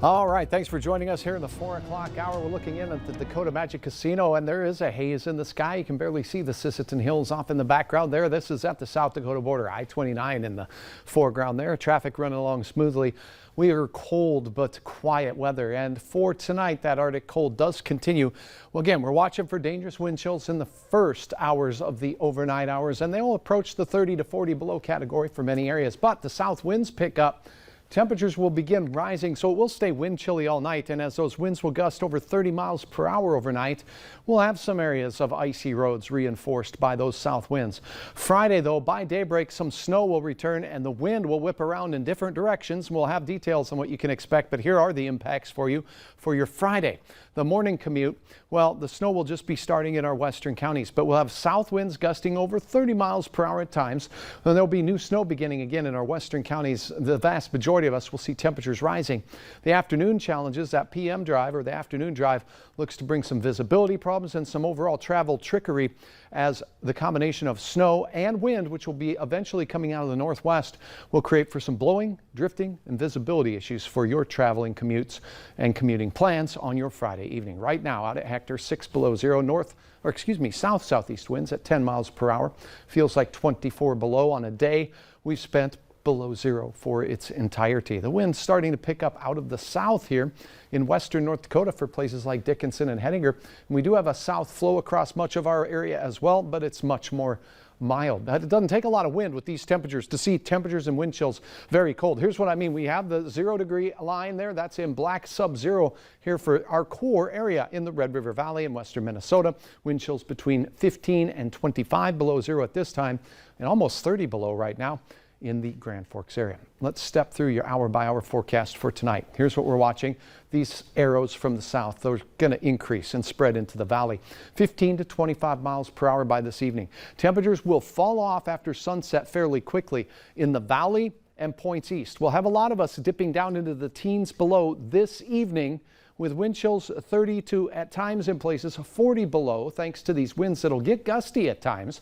All right, thanks for joining us here in the 4 o'clock hour. We're looking in at the Dakota Magic Casino, and there is a haze in the sky. You can barely see the Sisseton Hills off in the background there. This is at the South Dakota border, I-29 in the foreground there. Traffic running along smoothly. We are cold but quiet weather, and for tonight, that Arctic cold does continue. Well, again, we're watching for dangerous wind chills in the first hours of the overnight hours, and they will approach the 30 to 40 below category for many areas, but the south winds pick up. Temperatures will begin rising, so it will stay wind chilly all night, and as those winds will gust over 30 miles per hour overnight, we'll have some areas of icy roads reinforced by those south winds. Friday, though, by daybreak, some snow will return and the wind will whip around in different directions. We'll have details on what you can expect, but here are the impacts for you for your Friday. The morning commute, well, the snow will just be starting in our western counties, but we'll have south winds gusting over 30 miles per hour at times. And there'll be new snow beginning again in our western counties. The vast majority of us will see temperatures rising. The afternoon challenges, that PM drive or the afternoon drive looks to bring some visibility problems and some overall travel trickery as the combination of snow and wind, which will be eventually coming out of the northwest, will create for some blowing, drifting, and visibility issues for your traveling commutes and commuting plans on your Friday evening. Right now out at Hector, 6 below zero, south-southeast winds at 10 miles per hour. Feels like 24 below on a day we've spent below zero for its entirety. The wind's starting to pick up out of the south here in western North Dakota for places like Dickinson and Hettinger. And we do have a south flow across much of our area as well, but it's much more mild. It doesn't take a lot of wind with these temperatures to see temperatures and wind chills very cold. Here's what I mean. We have the 0-degree line there. That's in black sub-zero here for our core area in the Red River Valley in western Minnesota. Wind chills between 15 and 25 below zero at this time and almost 30 below right now in the Grand Forks area. Let's step through your hour-by-hour forecast for tonight. Here's what we're watching. These arrows from the south, they're going to increase and spread into the valley. 15 to 25 miles per hour by this evening. Temperatures will fall off after sunset fairly quickly in the valley and points east. We'll have a lot of us dipping down into the teens below this evening with wind chills 30 to, at times in places, 40 below, thanks to these winds that'll get gusty at times.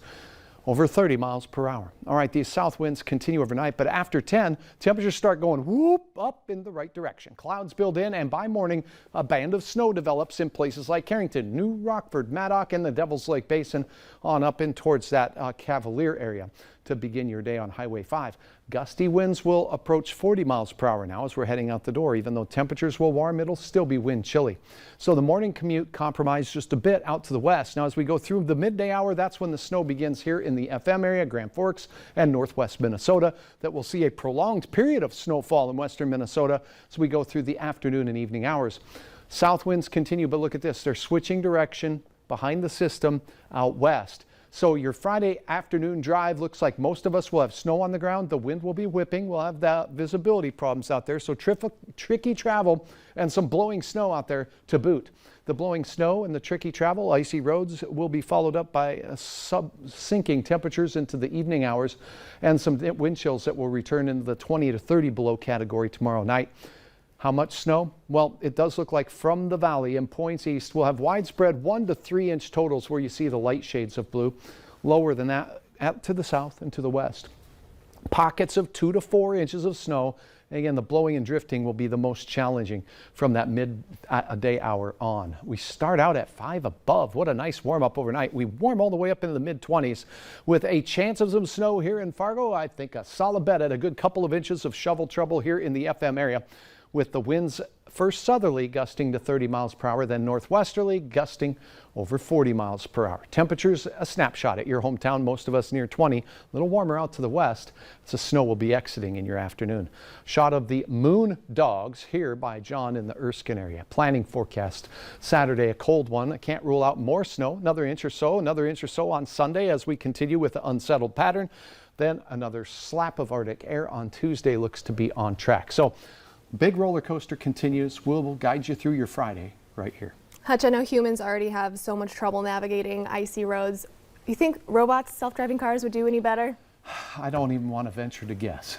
Over 30 miles per hour. All right, these south winds continue overnight, but after 10, temperatures start going whoop up in the right direction. Clouds build in, and by morning, a band of snow develops in places like Carrington, New Rockford, Maddock, and the Devil's Lake Basin on up in towards that Cavalier area to begin your day on Highway 5. Gusty winds will approach 40 miles per hour now as we're heading out the door. Even though temperatures will warm, it'll still be wind chilly. So the morning commute compromised just a bit out to the west. Now as we go through the midday hour, that's when the snow begins here in the FM area, Grand Forks and northwest Minnesota, that will see a prolonged period of snowfall in western Minnesota as we go through the afternoon and evening hours. South winds continue, but look at this. They're switching direction behind the system out west. So your Friday afternoon drive looks like most of us will have snow on the ground. The wind will be whipping. We'll have the visibility problems out there. So tricky travel and some blowing snow out there to boot. The blowing snow and the tricky travel, icy roads will be followed up by sinking temperatures into the evening hours and some wind chills that will return into the 20 to 30 below category tomorrow night. How much snow? Well, it does look like from the valley and points east, we'll have widespread 1 to 3 inch totals where you see the light shades of blue. Lower than that to the south and to the west. Pockets of 2 to 4 inches of snow. And again, the blowing and drifting will be the most challenging from that midday hour on. We start out at 5 above. What a nice warm up overnight. We warm all the way up into the mid-20s with a chance of some snow here in Fargo. I think a solid bet at a good couple of inches of shovel trouble here in the FM area, with the winds first southerly gusting to 30 miles per hour, then northwesterly gusting over 40 miles per hour. Temperatures, a snapshot at your hometown, most of us near 20, a little warmer out to the west. The snow will be exiting in your afternoon. Shot of the moon dogs here by John in the Erskine area. Planning forecast Saturday, a cold one. I can't rule out more snow, another inch or so on Sunday as we continue with the unsettled pattern. Then another slap of Arctic air on Tuesday looks to be on track. So big roller coaster continues. We'll guide you through your Friday right here. Hutch, I know humans already have so much trouble navigating icy roads. You think robots, self-driving cars would do any better? I don't even want to venture to guess.